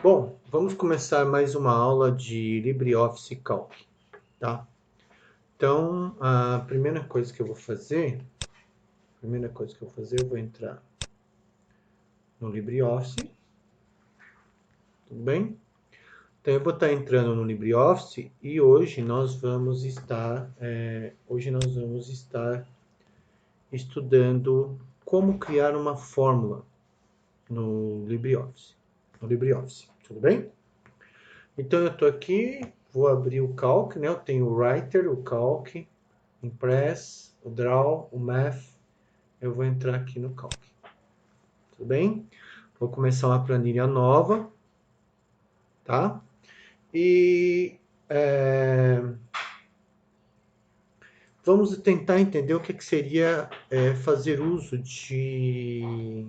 Bom, vamos começar mais uma aula de LibreOffice Calc, tá? Então, a primeira coisa que eu vou fazer, eu vou entrar no LibreOffice, tudo bem? Então, eu vou estar entrando no LibreOffice e hoje nós vamos estar estudando como criar uma fórmula no LibreOffice, tudo bem? Então, eu estou aqui, vou abrir o Calc, né? Eu tenho o Writer, o Calc, Impress, o Draw, o Math. Eu vou entrar aqui no Calc, tudo bem? Vou começar uma planilha nova, tá? E vamos tentar entender o que seria fazer uso de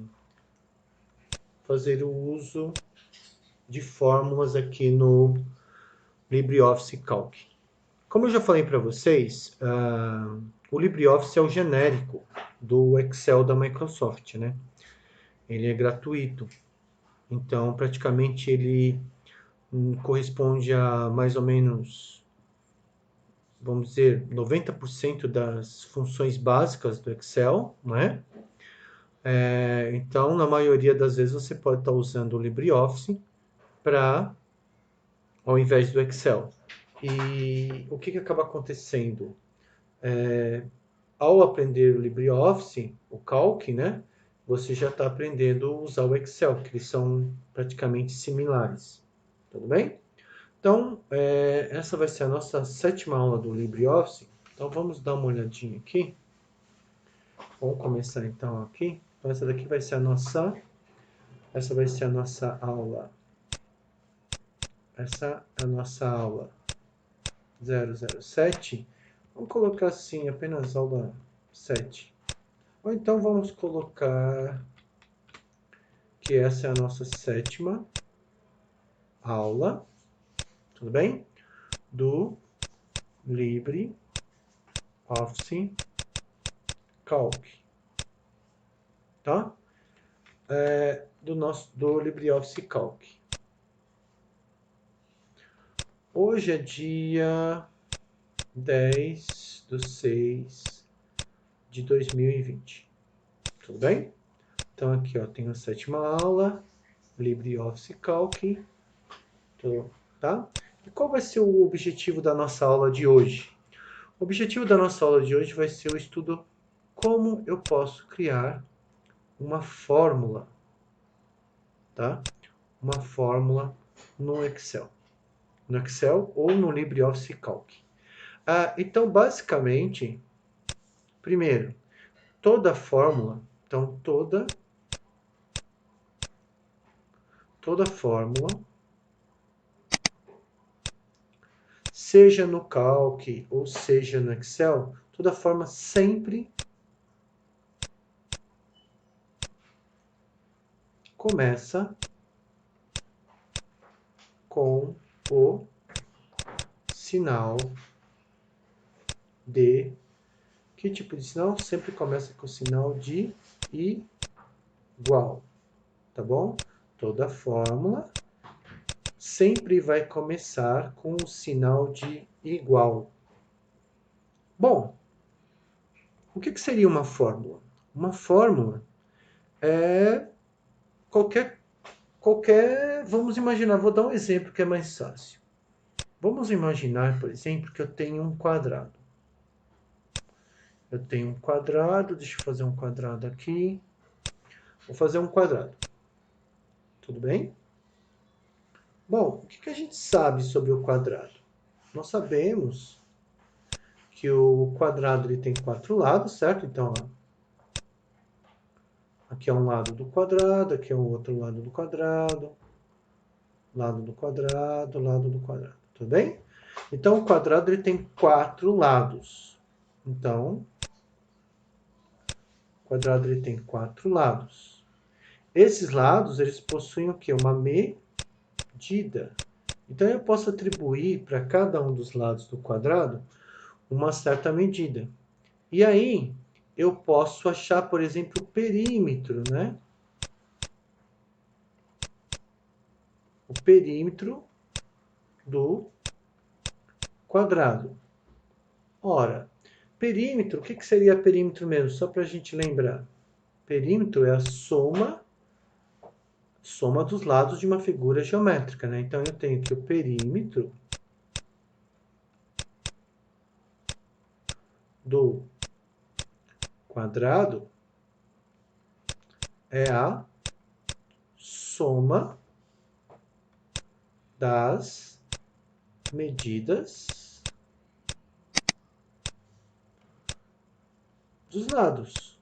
fórmulas aqui no LibreOffice Calc. Como eu já falei para vocês, o LibreOffice é o genérico do Excel da Microsoft, né? Ele é gratuito, então praticamente ele corresponde a mais ou menos, vamos dizer, 90% das funções básicas do Excel, né? Então, na maioria das vezes, você pode estar usando o LibreOffice ao invés do Excel. E o que acaba acontecendo? Ao aprender o LibreOffice, o Calc, né? Você já está aprendendo a usar o Excel, que eles são praticamente similares. Tudo bem? Então, essa vai ser a nossa 7ª aula do LibreOffice. Então, vamos dar uma olhadinha aqui. Vamos começar então aqui. Então, essa vai ser a nossa aula. Essa é a nossa aula 007. Vamos colocar assim, apenas aula 7. Ou então vamos colocar que essa é a nossa 7ª aula, tudo bem? Do LibreOffice Calc, tá? Do LibreOffice Calc. Hoje é dia 10/6/2020, tudo bem? Então aqui ó, tem a 7ª aula, LibreOffice Calc, tá? E qual vai ser o objetivo da nossa aula de hoje? O objetivo da nossa aula de hoje vai ser o estudo como eu posso criar uma fórmula, tá? Uma fórmula no Excel ou no LibreOffice Calc. Então, basicamente, primeiro, toda fórmula, toda fórmula, seja no Calc ou seja no Excel, toda fórmula sempre começa com o sinal de... Que tipo de sinal? Sempre começa com o sinal de igual, tá bom? Toda fórmula sempre vai começar com o sinal de igual. Bom, o que seria uma fórmula? Uma fórmula é qualquer... Vamos imaginar, vou dar um exemplo que é mais fácil. Vamos imaginar, por exemplo, que eu tenho um quadrado. Eu tenho um quadrado, deixa eu fazer um quadrado aqui. Vou fazer um quadrado. Tudo bem? Bom, o que a gente sabe sobre o quadrado? Nós sabemos que o quadrado ele tem 4 lados, certo? Então, ó, aqui é um lado do quadrado, aqui é o outro lado do quadrado, lado do quadrado, lado do quadrado. Tudo bem? Então, o quadrado ele tem 4 lados. Então, o quadrado ele tem 4 lados. Esses lados, eles possuem o quê? Uma medida. Então, eu posso atribuir para cada um dos lados do quadrado uma certa medida. E aí, eu posso achar, por exemplo, o perímetro, né? o perímetro do quadrado. Ora, perímetro, o que seria perímetro mesmo? Só para a gente lembrar. Perímetro é a soma dos lados de uma figura geométrica, né? Então, eu tenho que o perímetro do quadrado é a soma das medidas dos lados.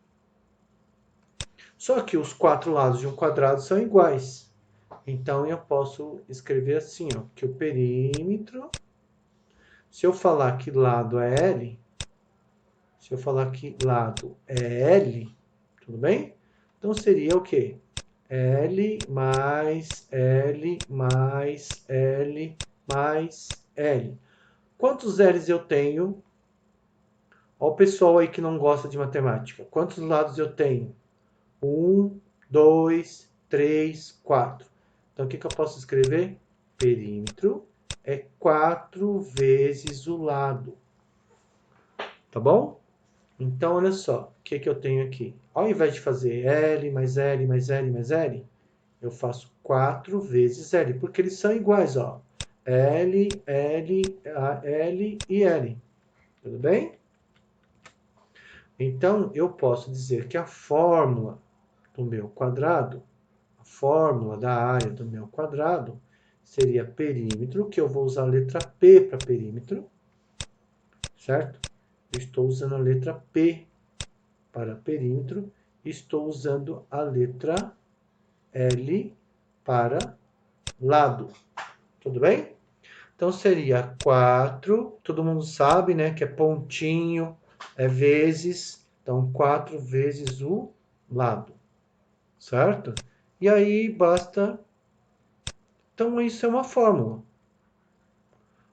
Só que os 4 lados de um quadrado são iguais. Então, eu posso escrever assim, ó, que o perímetro, se eu falar que lado é L, se eu falar que lado é L, tudo bem? Então, seria o quê? L mais L mais L mais L. Quantos L's eu tenho? Olha o pessoal aí que não gosta de matemática. Quantos lados eu tenho? 1, 2, 3, 4. Então, o que eu posso escrever? Perímetro é 4 vezes o lado. Tá bom? Então, olha só. O que eu tenho aqui? Ao invés de fazer L mais L mais L mais L, eu faço 4 vezes L, porque eles são iguais, ó. L, L, L e L. Tudo bem? Então, eu posso dizer que a fórmula do meu quadrado, a fórmula da área do meu quadrado, seria perímetro, que eu vou usar a letra P para perímetro, certo? Eu estou usando a letra P para perímetro, estou usando a letra L para lado. Tudo bem? Então, seria 4, todo mundo sabe, né, que é pontinho, é vezes, então 4 vezes o lado, certo? E aí, basta... Então, isso é uma fórmula.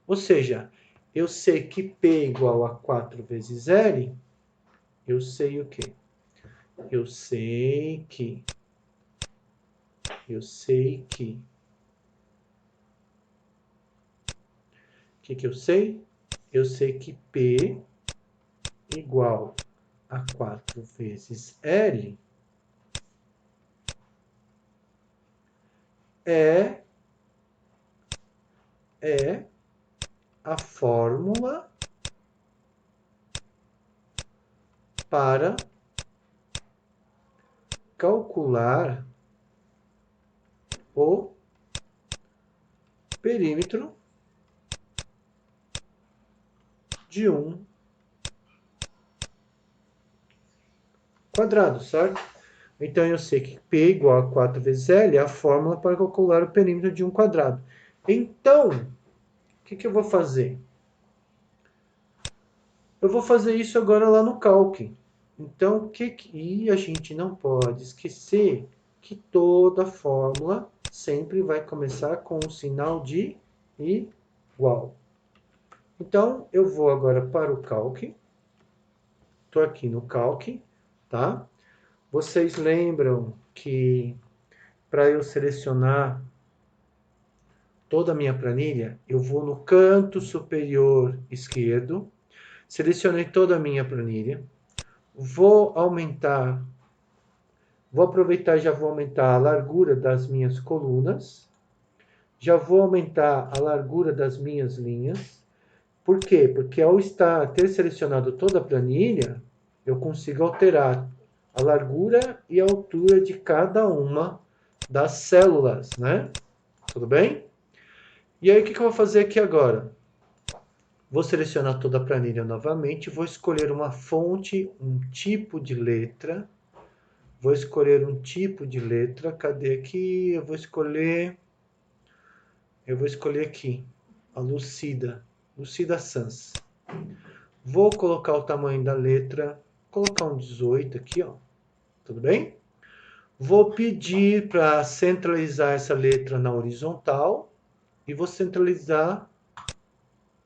Ou seja, eu sei que P é igual a 4 vezes L, eu sei o quê? Eu sei que o que eu sei? Eu sei que P igual a 4 vezes L é a fórmula para calcular o perímetro de um quadrado, certo? Então, eu sei que P é igual a 4 vezes L é a fórmula para calcular o perímetro de um quadrado. Então, o que eu vou fazer? Eu vou fazer isso agora lá no Calc. Então, e a gente não pode esquecer que toda fórmula sempre vai começar com o sinal de igual. Então, eu vou agora para o Calc. Estou aqui no Calc, tá? Vocês lembram que para eu selecionar toda a minha planilha, eu vou no canto superior esquerdo, selecionei toda a minha planilha, vou aproveitar e já vou aumentar a largura das minhas colunas, já vou aumentar a largura das minhas linhas. Por quê? Porque ao ter selecionado toda a planilha, eu consigo alterar a largura e a altura de cada uma das células, né? Tudo bem? E aí, o que eu vou fazer aqui agora? Vou selecionar toda a planilha novamente, vou escolher uma fonte, um tipo de letra. Vou escolher um tipo de letra. Cadê aqui? Eu vou escolher aqui, a Lucida Sans. Vou colocar o tamanho da letra, colocar um 18 aqui, ó. Tudo bem? Vou pedir para centralizar essa letra na horizontal e vou centralizar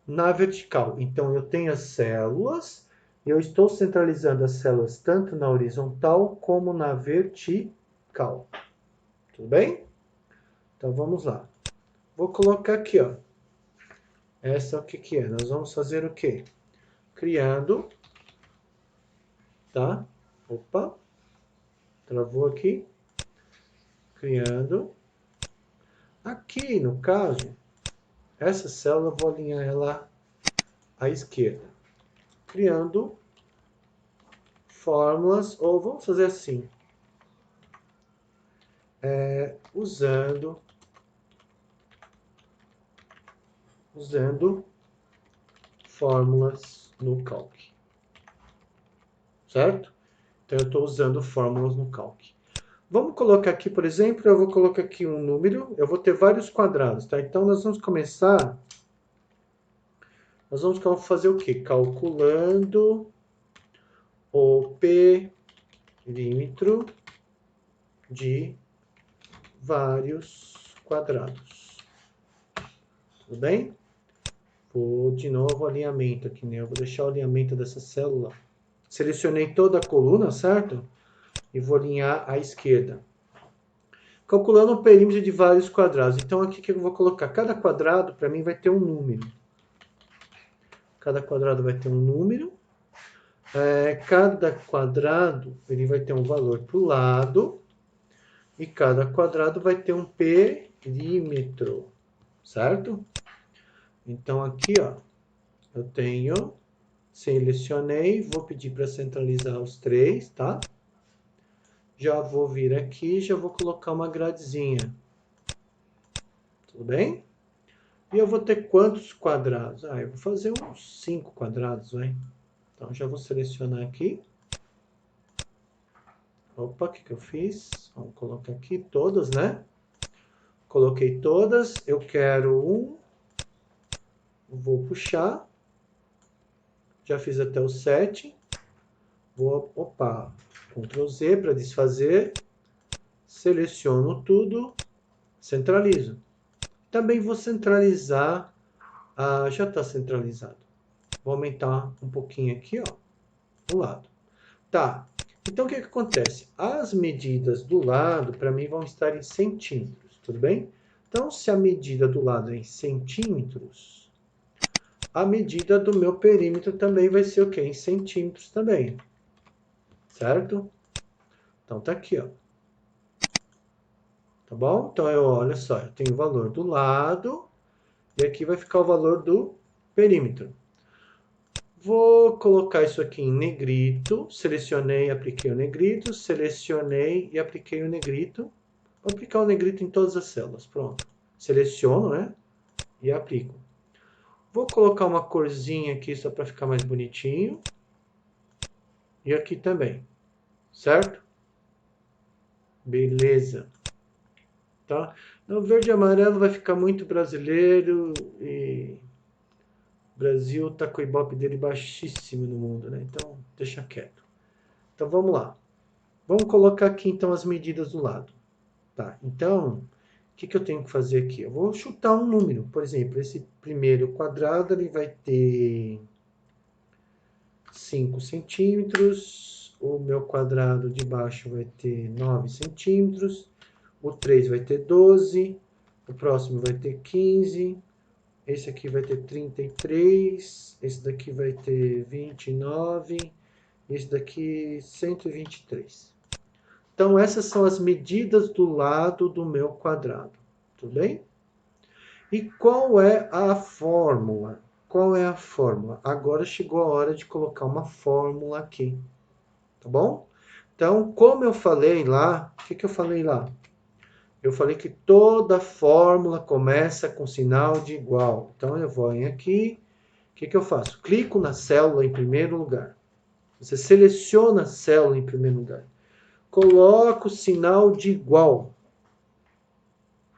na vertical. Então, eu tenho as células, eu estou centralizando as células tanto na horizontal como na vertical. Tudo bem? Então, vamos lá. vou colocar aqui, ó. Essa o que que é? Nós vamos fazer o quê? Criando, tá? Opa, travou aqui. Criando. Aqui, no caso, essa célula eu vou alinhar ela à esquerda. Criando fórmulas, ou vamos fazer assim. Usando fórmulas no Calc. Certo? Então, eu estou usando fórmulas no Calc. Vamos colocar aqui, por exemplo, eu vou colocar aqui um número, eu vou ter vários quadrados, tá? Então, nós vamos fazer o quê? Calculando o perímetro de vários quadrados. Tudo bem? Vou de novo alinhamento aqui, né? Eu vou deixar o alinhamento dessa célula. Selecionei toda a coluna, certo? E vou alinhar à esquerda. Calculando o perímetro de vários quadrados. Então, aqui que eu vou colocar? Cada quadrado, para mim, vai ter um número. Cada quadrado vai ter um número. Cada quadrado, ele vai ter um valor para o lado. E cada quadrado vai ter um perímetro. Certo? Então, aqui, ó, eu tenho... Selecionei, vou pedir para centralizar os três, tá? Já vou vir aqui, já vou colocar uma gradezinha. Tudo bem? E eu vou ter quantos quadrados? Eu vou fazer uns 5 quadrados, vai. Então, já vou selecionar aqui. Opa, o que eu fiz? Vamos colocar aqui todas, né? Coloquei todas. Eu quero um. Vou puxar. Já fiz até o 7. Opa, Ctrl Z para desfazer. Seleciono tudo. Centralizo. Também vou centralizar. Já está centralizado. Vou aumentar um pouquinho aqui, ó. Do lado. Tá. Então, o que acontece? As medidas do lado, para mim, vão estar em centímetros. Tudo bem? Então, se a medida do lado é em centímetros, a medida do meu perímetro também vai ser o quê? Em centímetros também. Certo? Então, tá aqui, ó. Tá bom? Então, olha só, eu tenho o valor do lado e aqui vai ficar o valor do perímetro. Vou colocar isso aqui em negrito. Selecionei e apliquei o negrito. Selecionei e apliquei o negrito. Vou aplicar o negrito em todas as células. Pronto. Seleciono, né? E aplico. Vou colocar uma corzinha aqui só para ficar mais bonitinho. E aqui também. Certo? Beleza. Tá? O verde e amarelo vai ficar muito brasileiro e o Brasil tá com o Ibope dele baixíssimo no mundo, né? Então, deixa quieto. Então, vamos lá. Vamos colocar aqui, então, as medidas do lado. Tá? Então, o que eu tenho que fazer aqui? Eu vou chutar um número. Por exemplo, esse primeiro quadrado, ele vai ter 5 centímetros. O meu quadrado de baixo vai ter 9 centímetros. O 3 vai ter 12. O próximo vai ter 15. Esse aqui vai ter 33. Esse daqui vai ter 29. Esse daqui 123. Então, essas são as medidas do lado do meu quadrado. Tudo bem? E qual é a fórmula? Qual é a fórmula? Agora chegou a hora de colocar uma fórmula aqui. Tá bom? Então, como eu falei lá, o que eu falei lá? Eu falei que toda fórmula começa com sinal de igual. Então, eu vou aqui. O que eu faço? Clico na célula em primeiro lugar. Você seleciona a célula em primeiro lugar. Coloco o sinal de igual.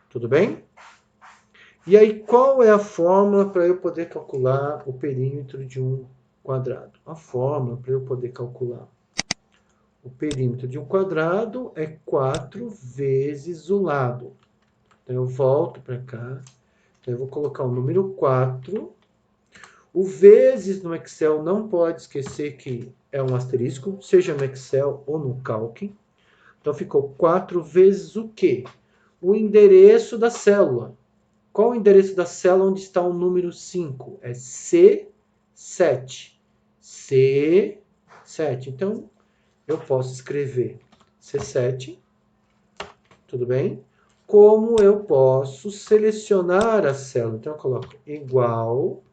Tudo bem? E aí, qual é a fórmula para eu poder calcular o perímetro de um quadrado? A fórmula para eu poder calcular o perímetro de um quadrado é 4 vezes o lado. Então, eu volto para cá. Então, eu vou colocar o número 4. O vezes no Excel não pode esquecer que é um asterisco, seja no Excel ou no Calc. Então, ficou 4 vezes o quê? O endereço da célula. Qual o endereço da célula onde está o número 5? É C7. C7. Então, eu posso escrever C7, tudo bem? Como eu posso selecionar a célula? Então, eu coloco igual,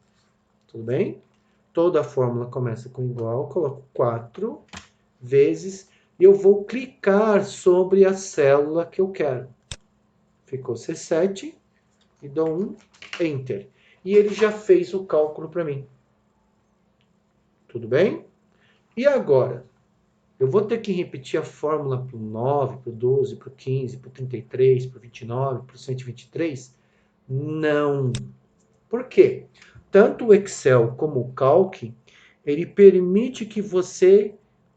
tudo bem? Toda a fórmula começa com igual, coloco 4 vezes e eu vou clicar sobre a célula que eu quero. Ficou C7 e dou um Enter. E ele já fez o cálculo para mim. Tudo bem? E agora? Eu vou ter que repetir a fórmula para o 9, para o 12, para o 15, para o 33, para o 29, para o 123? Não. Por quê? Tanto o Excel como o Calc, ele permite que você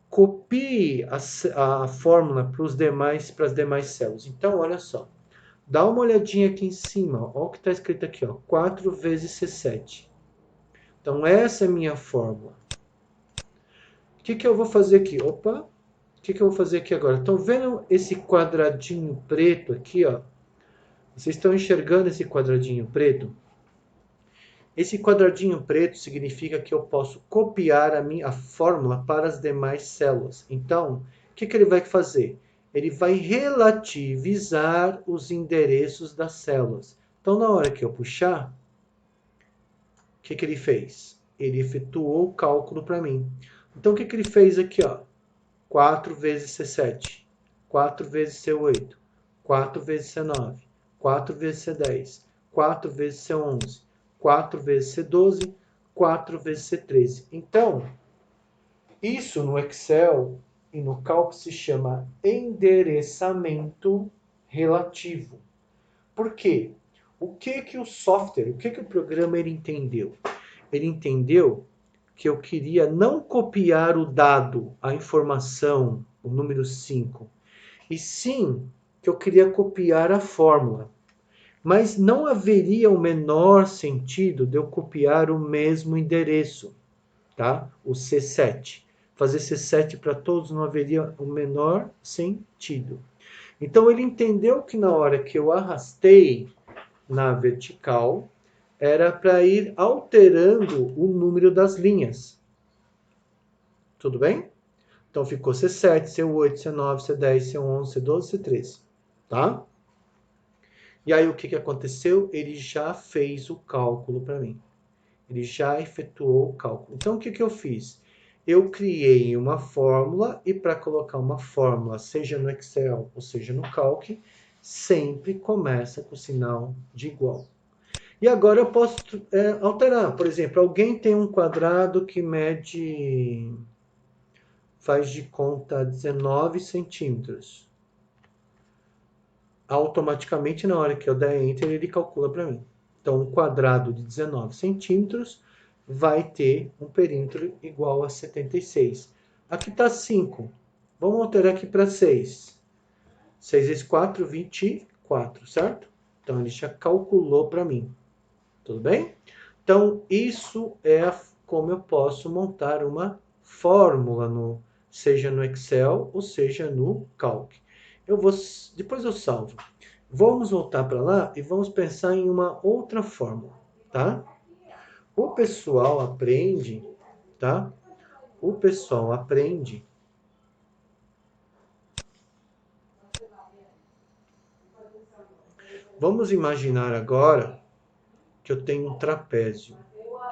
copie a fórmula para as demais células. Então, olha só. Dá uma olhadinha aqui em cima. Olha o que está escrito aqui. Ó, 4 vezes C7. Então, essa é a minha fórmula. O que eu vou fazer aqui? Opa! O que eu vou fazer aqui agora? Estão vendo esse quadradinho preto aqui? Ó? Vocês estão enxergando esse quadradinho preto? Esse quadradinho preto significa que eu posso copiar a fórmula para as demais células. Então, o que ele vai fazer? Ele vai relativizar os endereços das células. Então, na hora que eu puxar, o que ele fez? Ele efetuou o cálculo para mim. Então, o que ele fez aqui? Ó? 4 vezes C7, 4 vezes C8, 4 vezes C9, 4 vezes C10, 4 vezes C11, 4 vezes C12, 4 vezes C13. Então, isso no Excel e no Calc se chama endereçamento relativo. Por quê? O que o software, o que o programa ele entendeu? Ele entendeu que eu queria não copiar o dado, a informação, o número 5, e sim que eu queria copiar a fórmula. Mas não haveria o menor sentido de eu copiar o mesmo endereço, tá? O C7. Fazer C7 para todos não haveria o menor sentido. Então ele entendeu que na hora que eu arrastei na vertical, era para ir alterando o número das linhas. Tudo bem? Então ficou C7, C8, C9, C10, C11, C12, C13. Tá? E aí o que aconteceu? Ele já fez o cálculo para mim. Ele já efetuou o cálculo. Então o que eu fiz? Eu criei uma fórmula e para colocar uma fórmula, seja no Excel ou seja no Calc, sempre começa com o sinal de igual. E agora eu posso alterar. Por exemplo, alguém tem um quadrado que mede, faz de conta 19 centímetros. Automaticamente, na hora que eu der Enter, ele calcula para mim. Então, um quadrado de 19 centímetros vai ter um perímetro igual a 76. Aqui está 5. Vamos alterar aqui para 6. 6 vezes 4, 24, certo? Então, ele já calculou para mim. Tudo bem? Então, isso é como eu posso montar uma fórmula, seja no Excel ou seja no Calc. Depois eu salvo. Vamos voltar para lá e vamos pensar em uma outra fórmula, tá? O pessoal aprende, tá? O pessoal aprende. Vamos imaginar agora que eu tenho um trapézio,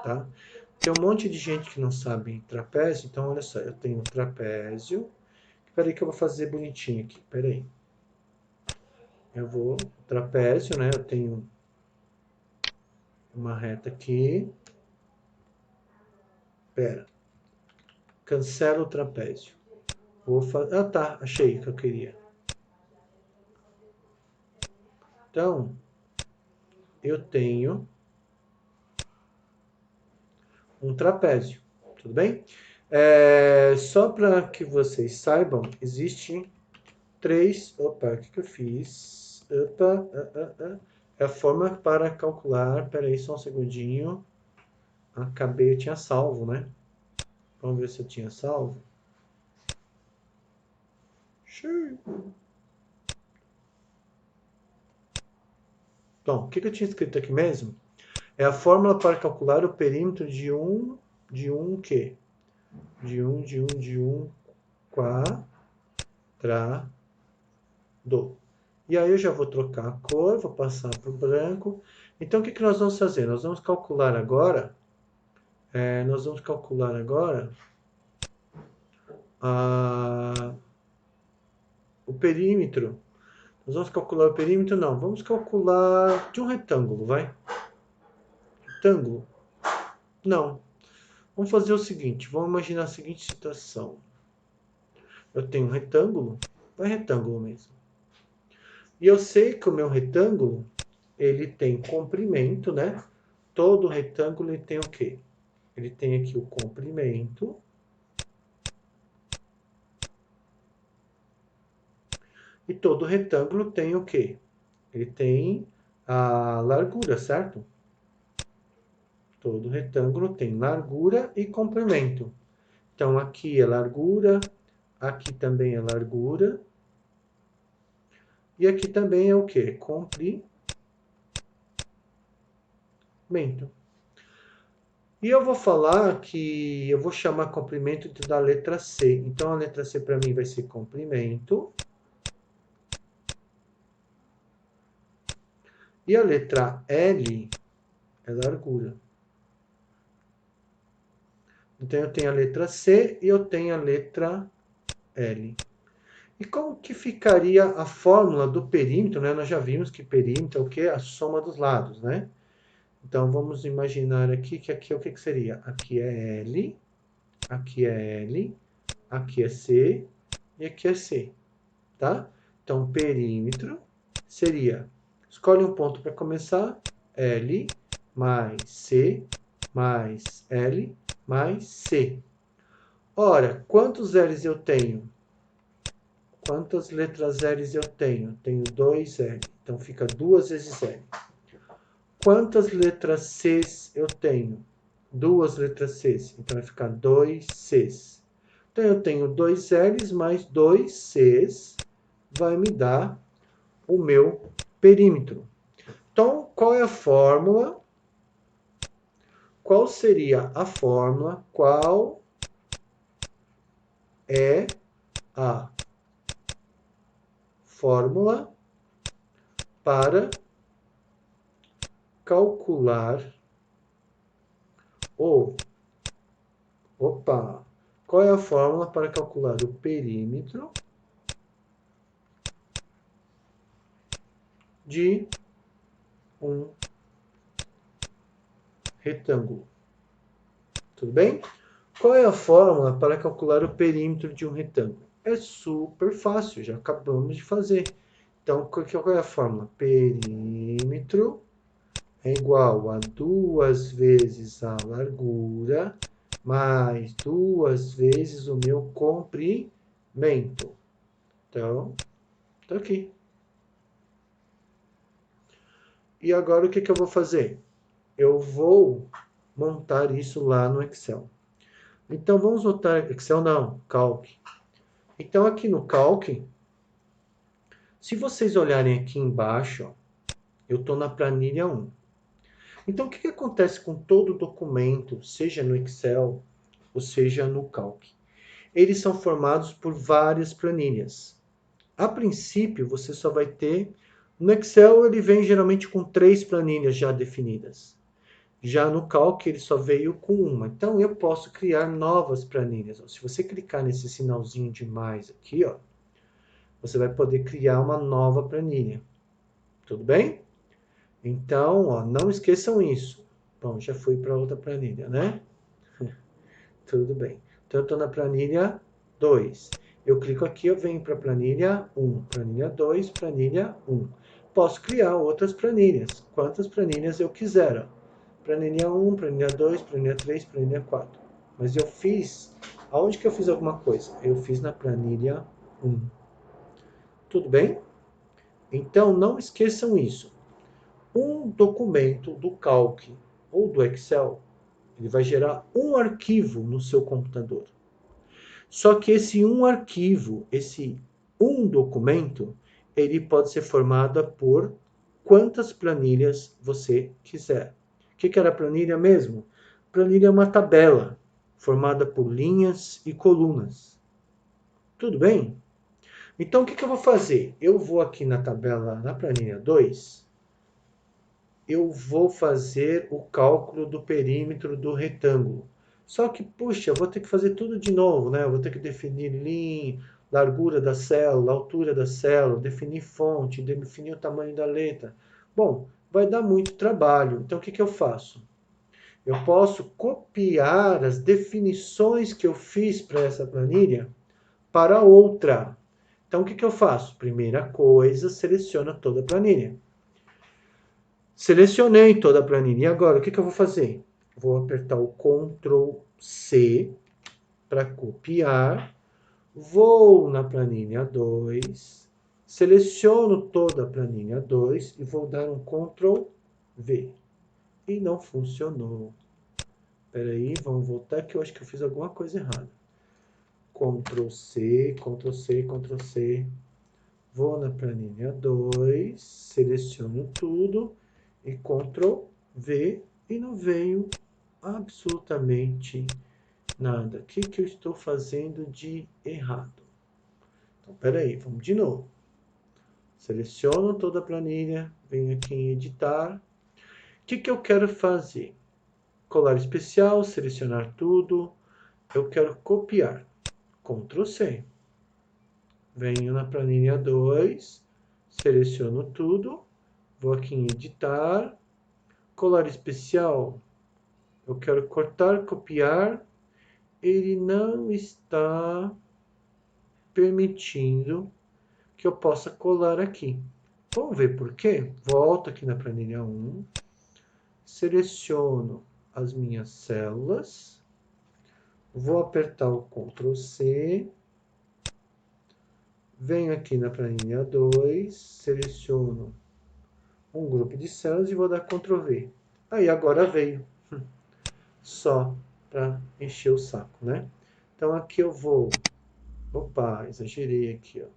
tá? Tem um monte de gente que não sabe trapézio, então olha só, eu tenho um trapézio. Espera aí que eu vou fazer bonitinho aqui, espera aí. Eu vou, trapézio, né? Eu tenho uma reta aqui. Espera. Cancela o trapézio. Ah, tá, achei o que eu queria. Então, eu tenho um trapézio, tudo bem? Só para que vocês saibam, existem 3. Opa, o que eu fiz? Opa, é a forma para calcular. Espera aí, só um segundinho. Acabei, eu tinha salvo, né? Vamos ver se eu tinha salvo. Então, o que eu tinha escrito aqui mesmo? É a fórmula para calcular o perímetro de um quê? De um quadrado. E aí eu já vou trocar a cor, vou passar para o branco. Então, o que nós vamos fazer? Nós vamos calcular agora, o perímetro. Nós vamos calcular o perímetro? Não, vamos calcular de um retângulo, vai? Retângulo? Não. Vamos fazer o seguinte, vamos imaginar a seguinte situação. Eu tenho um retângulo, vai retângulo mesmo. E eu sei que o meu retângulo, ele tem comprimento, né? Todo retângulo ele tem o quê? Ele tem aqui o comprimento. E todo retângulo tem o quê? Ele tem a largura, certo? Todo retângulo tem largura e comprimento. Então, aqui é largura, aqui também é largura. E aqui também é o quê? Comprimento. E eu vou falar que eu vou chamar comprimento da letra C. Então, a letra C para mim vai ser comprimento. E a letra L é largura. Então, eu tenho a letra C e eu tenho a letra L. E como que ficaria a fórmula do perímetro, né? Nós já vimos que perímetro é o quê? A soma dos lados, né? Então, vamos imaginar aqui que aqui é o que seria? Aqui é L, aqui é L, aqui é C e aqui é C, tá? Então, perímetro seria, escolhe um ponto para começar, L mais C mais L mais C. Ora, quantos L's eu tenho? Quantas letras L's eu tenho? Tenho 2L, então fica 2 vezes L. Quantas letras Cs eu tenho? 2 letras Cs, então vai ficar 2Cs. Então eu tenho 2Ls mais 2Cs, vai me dar o meu perímetro. Então, qual é a fórmula? Qual seria a fórmula? Qual é a fórmula para calcular o... Opa! Qual é a fórmula para calcular o perímetro de um retângulo? Tudo bem? Qual é a fórmula para calcular o perímetro de um retângulo? É super fácil, já acabamos de fazer. Então, qual é a fórmula? Perímetro é igual a 2 vezes a largura mais 2 vezes o meu comprimento. Então, tá aqui. E agora o que eu vou fazer? Eu vou montar isso lá no Excel. Então, vamos botar Excel não, Calc. Então, aqui no Calc, se vocês olharem aqui embaixo, ó, eu estou na planilha 1. Então, o que acontece com todo documento, seja no Excel ou seja no Calc? Eles são formados por várias planilhas. A princípio, você só vai ter... No Excel, ele vem geralmente com 3 planilhas já definidas. Já no Calc, ele só veio com uma. Então, eu posso criar novas planilhas. Se você clicar nesse sinalzinho de mais aqui, ó, você vai poder criar uma nova planilha. Tudo bem? Então, ó, não esqueçam isso. Bom, já fui para outra planilha, né? Tudo bem. Então, eu estou na planilha 2. Eu clico aqui, eu venho para a planilha 1, planilha 2, planilha 1. Posso criar outras planilhas, quantas planilhas eu quiser. Ó. Planilha 1, planilha 2, planilha 3, planilha 4. Mas eu fiz... Aonde que eu fiz alguma coisa? Eu fiz na planilha 1. Tudo bem? Então, não esqueçam isso. Um documento do Calc ou do Excel, ele vai gerar um arquivo no seu computador. Só que esse um arquivo, esse um documento, ele pode ser formado por quantas planilhas você quiser. O que era planilha mesmo? Planilha é uma tabela formada por linhas e colunas. Tudo bem? Então, o que eu vou fazer? Eu vou aqui na tabela, na planilha 2, eu vou fazer o cálculo do perímetro do retângulo. Só que, puxa, eu vou ter que fazer tudo de novo, né? Eu vou ter que definir linha, largura da célula, altura da célula, definir fonte, definir o tamanho da letra. Bom, vai dar muito trabalho. Então, o que eu faço? Eu posso copiar as definições que eu fiz para essa planilha para outra. Então, o que eu faço? Primeira coisa, seleciono toda a planilha. Selecionei toda a planilha. E agora, o que eu vou fazer? Vou apertar o Ctrl C para copiar. Vou na planilha 2, seleciono toda a planilha 2 e vou dar um Ctrl V. E não funcionou. Espera aí, vamos voltar que eu acho que eu fiz alguma coisa errada. Ctrl C, Ctrl C, Ctrl C. Vou na planilha 2, seleciono tudo e Ctrl V e não veio absolutamente nada. O que eu estou fazendo de errado? Então, peraí, vamos de novo. Seleciono toda a planilha, venho aqui em editar. O que eu quero fazer? Colar especial, selecionar tudo. Eu quero copiar. Ctrl C. Venho na planilha 2, seleciono tudo, vou aqui em editar, colar especial, eu quero cortar, copiar, ele não está permitindo que eu possa colar aqui. Vamos ver por quê? Volto aqui na planilha 1, seleciono as minhas células, vou apertar o Ctrl C, venho aqui na planilha 2, seleciono um grupo de células e vou dar Ctrl V. Aí agora veio. Só para encher o saco, né? Então aqui eu vou... Opa, exagerei aqui, ó.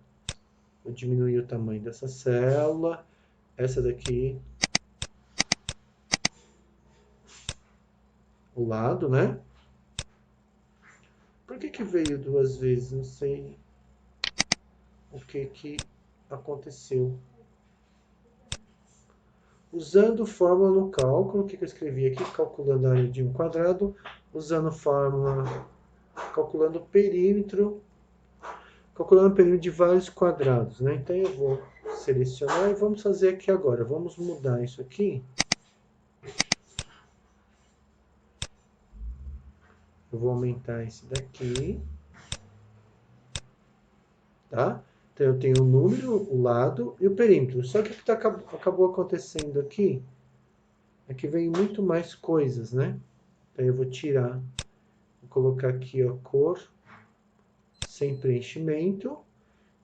Vou diminuir o tamanho dessa célula. Essa daqui... O lado, né? Por que veio duas vezes? Não sei o que aconteceu. Usando fórmula no cálculo, o que eu escrevi aqui? Calculando a área de um quadrado, usando fórmula, calculando o perímetro de vários quadrados, né? Então eu vou selecionar e vamos fazer aqui agora. Vamos mudar isso aqui. Eu vou aumentar esse daqui. Tá? Então eu tenho o número, o lado e o perímetro. Só que o que acabou acontecendo aqui é que vem muito mais coisas, né? Então eu vou tirar, vou colocar aqui a cor sem preenchimento.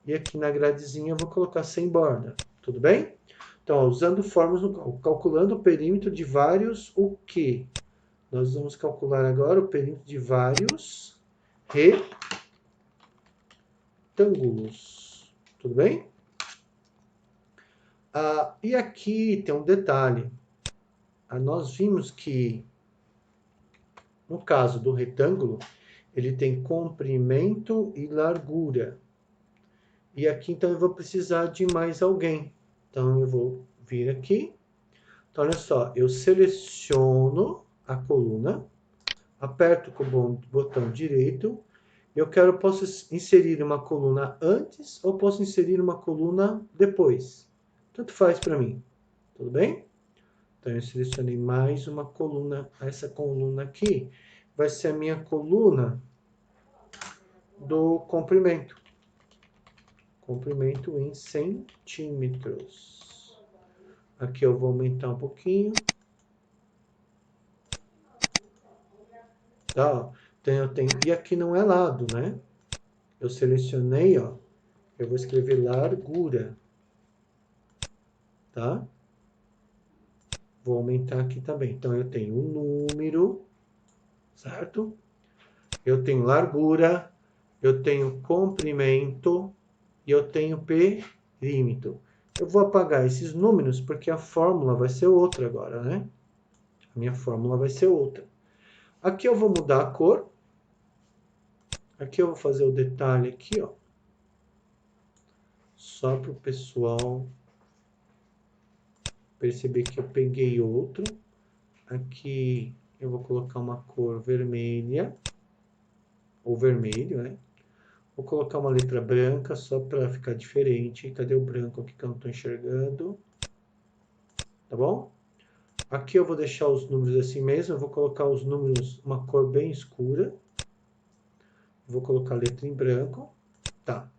E aqui na gradezinha eu vou colocar sem borda. Tudo bem? Então, ó, usando fórmulas, calculando o perímetro de vários o quê? Nós vamos calcular agora o perímetro de vários retângulos. Tudo bem? E aqui tem um detalhe. Nós vimos que, no caso do retângulo, ele tem comprimento e largura. E aqui, então, eu vou precisar de mais alguém. Então, eu vou vir aqui. Então, olha só, eu seleciono a coluna, aperto com o botão direito, posso inserir uma coluna antes ou posso inserir uma coluna depois. Tanto faz para mim, tudo bem? Então, eu selecionei mais uma coluna, essa coluna aqui vai ser a minha coluna do comprimento. Comprimento em centímetros. Aqui eu vou aumentar um pouquinho. Tá? Então eu tenho... E aqui não é lado, né? Eu selecionei, ó. Eu vou escrever largura. Tá? Vou aumentar aqui também. Então eu tenho um número, certo? Eu tenho largura, eu tenho comprimento e eu tenho perímetro. Eu vou apagar esses números porque a fórmula vai ser outra agora, né? A minha fórmula vai ser outra. Aqui eu vou mudar a cor. Aqui eu vou fazer o detalhe aqui, ó. Só para o pessoal perceber que eu peguei outro. Aqui eu vou colocar uma cor vermelha. Ou vermelho, né? Vou colocar uma letra branca só para ficar diferente. Cadê o branco aqui que eu não estou enxergando? Tá bom? Aqui eu vou deixar os números assim mesmo. Eu vou colocar os números uma cor bem escura. Vou colocar a letra em branco. Tá.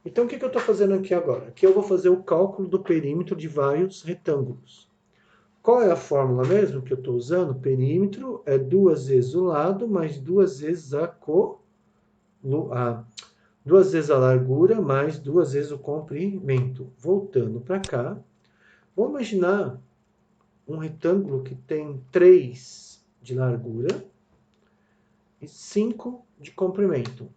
Então, o que eu estou fazendo aqui agora? Aqui eu vou fazer o cálculo do perímetro de vários retângulos. Qual é a fórmula mesmo que eu estou usando? Perímetro é 2 vezes o lado mais 2 vezes duas vezes a largura mais 2 vezes o comprimento. Voltando para cá, vamos imaginar um retângulo que tem 3 de largura e 5 de comprimento.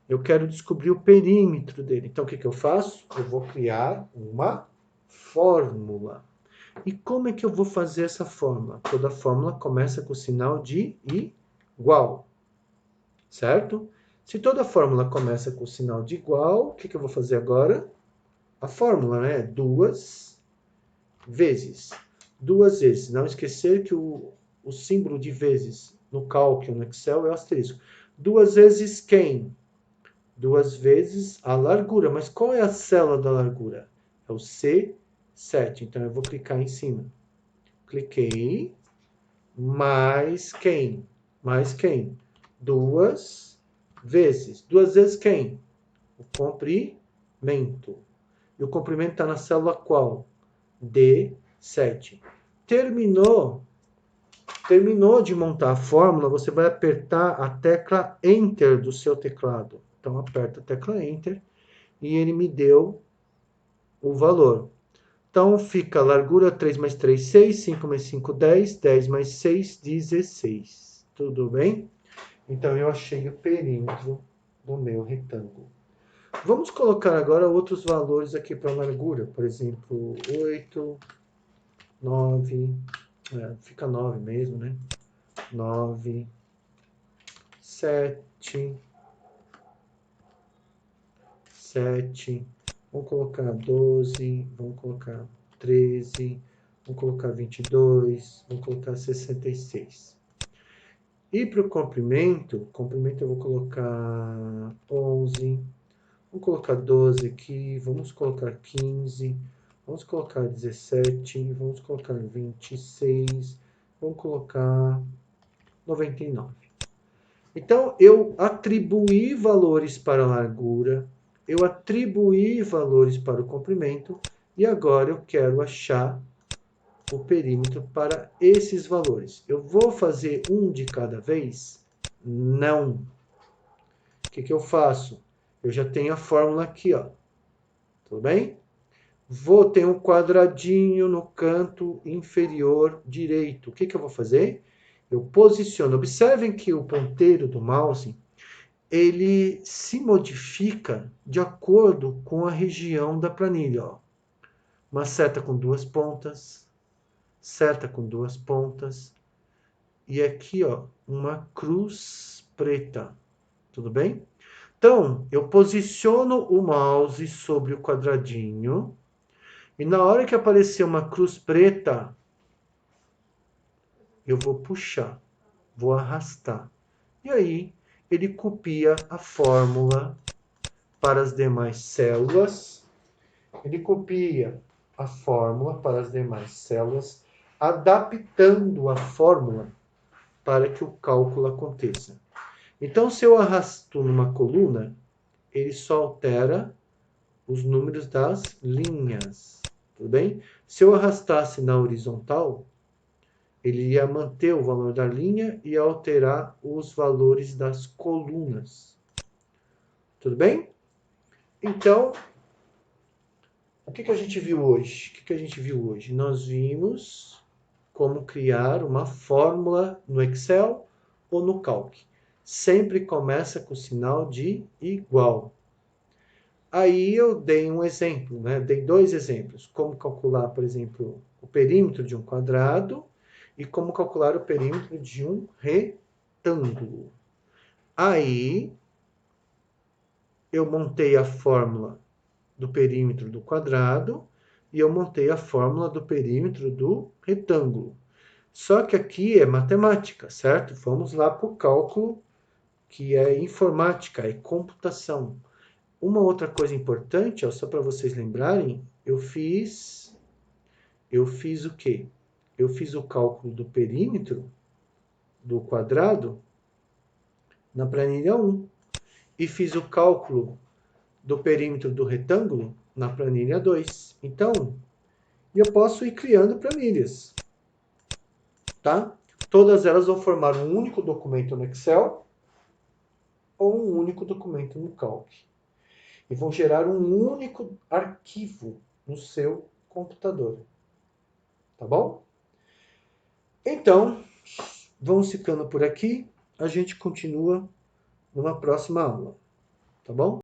Eu quero descobrir o perímetro dele. Então, o que eu faço? Eu vou criar uma fórmula. E como é que eu vou fazer essa fórmula? Toda fórmula começa com o sinal de igual, certo? Se toda fórmula começa com o sinal de igual, o que eu vou fazer agora? A fórmula, né? 2 vezes. 2 vezes. Não esquecer que o símbolo de vezes no cálculo, no Excel, é o asterisco. 2 vezes quem? 2 vezes a largura. Mas qual é a célula da largura? É o C7. Então, eu vou clicar em cima. Cliquei. Mais quem? Mais quem? 2 vezes. 2 vezes quem? O comprimento. E o comprimento está na célula qual? D7. Terminou de montar a fórmula, você vai apertar a tecla Enter do seu teclado. Então, aperta a tecla Enter e ele me deu o valor. Então, fica largura 3 mais 3, 6, 5 mais 5, 10, 10 mais 6, 16. Tudo bem? Então, eu achei o perímetro do meu retângulo. Vamos colocar agora outros valores aqui para a largura. Por exemplo, 8, 9, fica 9 mesmo, né? 9, 7, 7, vamos colocar 12, vamos colocar 13, vamos colocar 22, vamos colocar 66. E para o comprimento eu vou colocar 11, vamos colocar 12 aqui, vamos colocar 15, vamos colocar 17, vamos colocar 26, vamos colocar 99. Então, eu atribuí valores para a largura, eu atribuí valores para o comprimento, e agora eu quero achar o perímetro para esses valores. Eu vou fazer um de cada vez? Não. O que eu faço? Eu já tenho a fórmula aqui, ó. Tudo bem? Vou ter um quadradinho no canto inferior direito. O que eu vou fazer? Eu posiciono. Observem que o ponteiro do mouse ele se modifica de acordo com a região da planilha. Ó. Uma seta com 2 pontas, seta com 2 pontas, e aqui ó, uma cruz preta. Tudo bem? Então, eu posiciono o mouse sobre o quadradinho, e na hora que aparecer uma cruz preta, eu vou puxar, vou arrastar. E aí, ele copia a fórmula para as demais células. Ele copia a fórmula para as demais células, adaptando a fórmula para que o cálculo aconteça. Então, se eu arrasto numa coluna, ele só altera os números das linhas. Tudo bem? Se eu arrastasse na horizontal, ele ia manter o valor da linha e alterar os valores das colunas. Tudo bem? Então, o que a gente viu hoje? O que a gente viu hoje? Nós vimos como criar uma fórmula no Excel ou no Calc. Sempre começa com o sinal de igual. Aí eu dei um exemplo, né? Dei dois exemplos. Como calcular, por exemplo, o perímetro de um quadrado e como calcular o perímetro de um retângulo. Aí eu montei a fórmula do perímetro do quadrado e eu montei a fórmula do perímetro do retângulo. Só que aqui é matemática, certo? Vamos lá para o cálculo, que é informática, é computação. Uma outra coisa importante, ó, só para vocês lembrarem, eu fiz o quê? Eu fiz o cálculo do perímetro do quadrado na planilha 1 e fiz o cálculo do perímetro do retângulo na planilha 2. Então, eu posso ir criando planilhas, tá? Todas elas vão formar um único documento no Excel ou um único documento no Calc. E vão gerar um único arquivo no seu computador. Tá bom? Então, vamos ficando por aqui. A gente continua numa próxima aula. Tá bom?